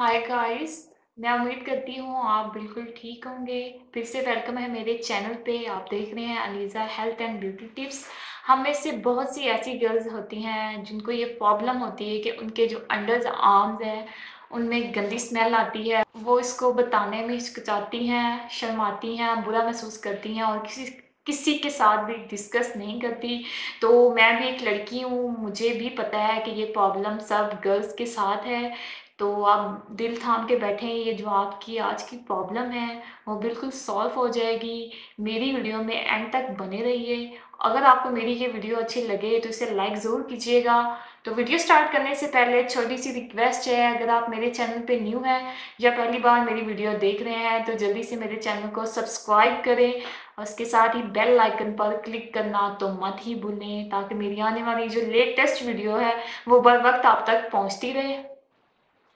Hi guys. मैं उम्मीद करती हूँ आप बिल्कुल ठीक होंगे। फिर से वेलकम है मेरे चैनल पे। आप देख रहे हैं Aliza health and beauty tips. हम में से बहुत सी ऐसी गर्ल्स होती हैं जिनको ये प्रॉब्लम होती है कि उनके जो अंडर्स आर्म्स हैं उनमें गंदी स्मेल आती है। वो इसको बताने में हिचकिचाती हैं, शर्माती हैं, बुरा महसूस करती हैं और किसी किसी के साथ भी डिस्कस नहीं करती। तो मैं भी एक लड़की हूँ, मुझे भी पता है कि ये प्रॉब्लम सब गर्ल्स के साथ है। तो आप दिल थाम के बैठें, ये जो आपकी आज की प्रॉब्लम है वो बिल्कुल सॉल्व हो जाएगी। मेरी वीडियो में एंड तक बने रहिए। अगर आपको मेरी ये वीडियो अच्छी लगे तो इसे लाइक ज़रूर कीजिएगा। तो वीडियो स्टार्ट करने से पहले छोटी सी रिक्वेस्ट है, अगर आप मेरे चैनल पे न्यू हैं या पहली बार मेरी वीडियो देख रहे हैं तो जल्दी से मेरे चैनल को सब्सक्राइब करें और उसके साथ ही बेल आइकन पर क्लिक करना तो मत ही भूलें, ताकि मेरी आने वाली जो लेटेस्ट वीडियो है वो बर वक्त आप तक पहुँचती रहे।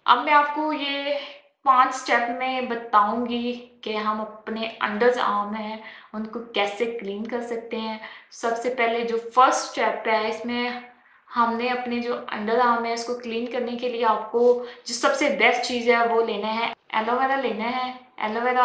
अब मैं आपको ये 5 स्टेप में बताऊँगी कि हम अपने अंडर्स आर्म हैं, उनको कैसे क्लीन कर सकते हैं। सबसे पहले जो फर्स्ट स्टेप है, इसमें हमने अपने जो अंडर आर्म है, इसको क्लीन करने के लिए आपको जो सबसे बेस्ट चीज़ है, वो लेना है एलोवेरा लेना है। एलोवेरा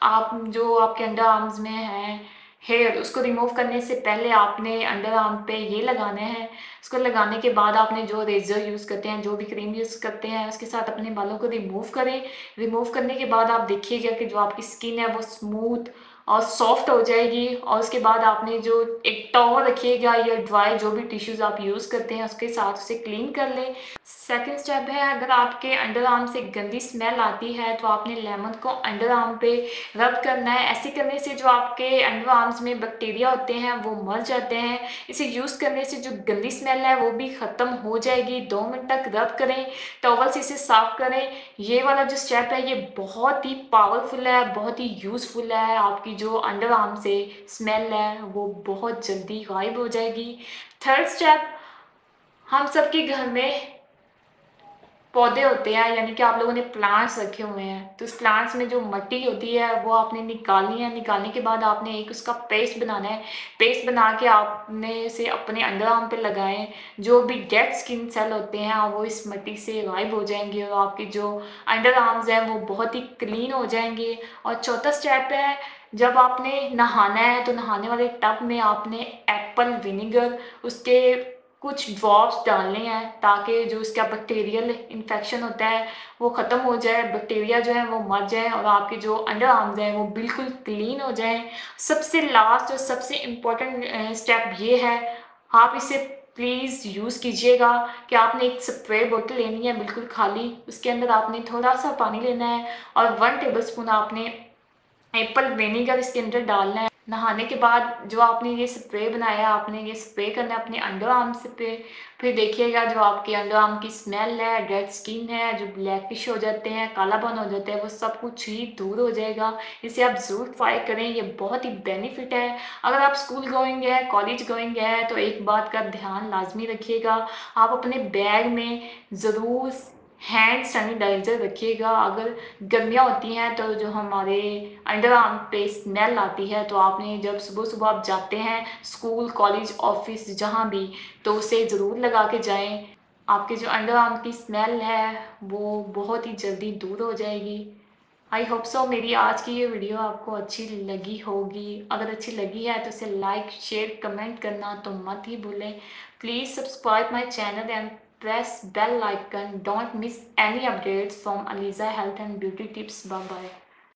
आप जो आपके अंडर आर्म्स में है हेयर, उसको रिमूव करने से पहले आपने अंडर आर्म पे ये लगाना है। इसको लगाने के बाद आपने जो रेज़र यूज़ करते हैं, जो भी क्रीम यूज़ करते हैं, उसके साथ अपने बालों को रिमूव करें। रिमूव करने के बाद आप देखिएगा कि जो आपकी स्किन है वो स्मूथ और सॉफ्ट हो जाएगी। और उसके बाद आपने जो एक टॉवल रखिएगा या ड्राई जो भी टिश्यूज़ आप यूज़ करते हैं उसके साथ उसे क्लीन कर लें। सेकंड स्टेप है, अगर आपके अंडर आर्म से गंदी स्मेल आती है तो आपने लेमन को अंडर आर्म पे रब करना है। ऐसे करने से जो आपके अंडर आर्म्स में बैक्टीरिया होते हैं वो मर जाते हैं। इसे यूज़ करने से जो गंदी स्मेल है वो भी ख़त्म हो जाएगी। 2 मिनट तक रब करें, टॉवल से इसे साफ़ करें। ये वाला जो स्टेप है ये बहुत ही पावरफुल है, बहुत ही यूज़फुल है। आपकी जो अंडर आर्म से स्मेल है वो बहुत जल्दी गायब हो जाएगी। थर्ड स्टेप, हम सबके घर में पौधे होते हैं, यानी कि आप लोगों ने प्लांट्स रखे हुए हैं, तो उस प्लांट्स में जो मिट्टी होती है वो आपने निकालनी है। निकालने के बाद आपने एक उसका पेस्ट बनाना है। पेस्ट बना के आपने इसे अपने अंडर आर्म पे लगाएं। जो भी डेड स्किन सेल होते हैं वो इस मिट्टी से गायब हो जाएंगे और आपके जो अंडर आर्म्स हैं वो बहुत ही क्लीन हो जाएंगे। और चौथा स्टेप है, जब आपने नहाना है तो नहाने वाले टब में आपने एप्पल विनेगर उसके कुछ ड्रॉप्स डालने हैं, ताकि जो इसका बैक्टीरियल इन्फेक्शन होता है वो ख़त्म हो जाए, बैक्टीरिया जो है वो मर जाए और आपके जो अंडर आर्म्स हैं वो बिल्कुल क्लीन हो जाएं। सबसे लास्ट और सबसे इम्पॉर्टेंट स्टेप ये है, आप इसे प्लीज़ यूज़ कीजिएगा कि आपने एक स्प्रे बोतल लेनी है बिल्कुल खाली, उसके अंदर आपने थोड़ा सा पानी लेना है और 1 टेबलस्पून आपने एप्पल विनेगर इसके अंदर डालना है। नहाने के बाद जो आपने ये स्प्रे बनाया, आपने ये स्प्रे करना है अपने अंडर आर्म्स पे। फिर देखिएगा जो आपके अंडर आर्म की स्मेल है, डेड स्किन है, जो ब्लैकिश हो जाते हैं, कालापन हो जाता है, वो सब कुछ ही दूर हो जाएगा। इसे आप ज़रूर ट्राई करें, ये बहुत ही बेनिफिट है। अगर आप स्कूल गोइंग है, कॉलेज गोइंग है तो एक बात का ध्यान लाजमी रखिएगा, आप अपने बैग में ज़रूर हैंड सैनिटाइज़र रखिएगा। अगर गर्मियाँ होती हैं तो जो हमारे अंडर आर्म पे स्मेल आती है, तो आपने जब सुबह सुबह आप जाते हैं स्कूल, कॉलेज, ऑफिस जहाँ भी, तो उसे ज़रूर लगा के जाएं। आपके जो अंडर आर्म की स्मेल है वो बहुत ही जल्दी दूर हो जाएगी। आई होप सो मेरी आज की ये वीडियो आपको अच्छी लगी होगी। अगर अच्छी लगी है तो इसे लाइक, शेयर, कमेंट करना तो मत ही भूलें। Please subscribe my channel and press bell icon. Don't miss any updates from Aliza Health and Beauty Tips. Bye bye.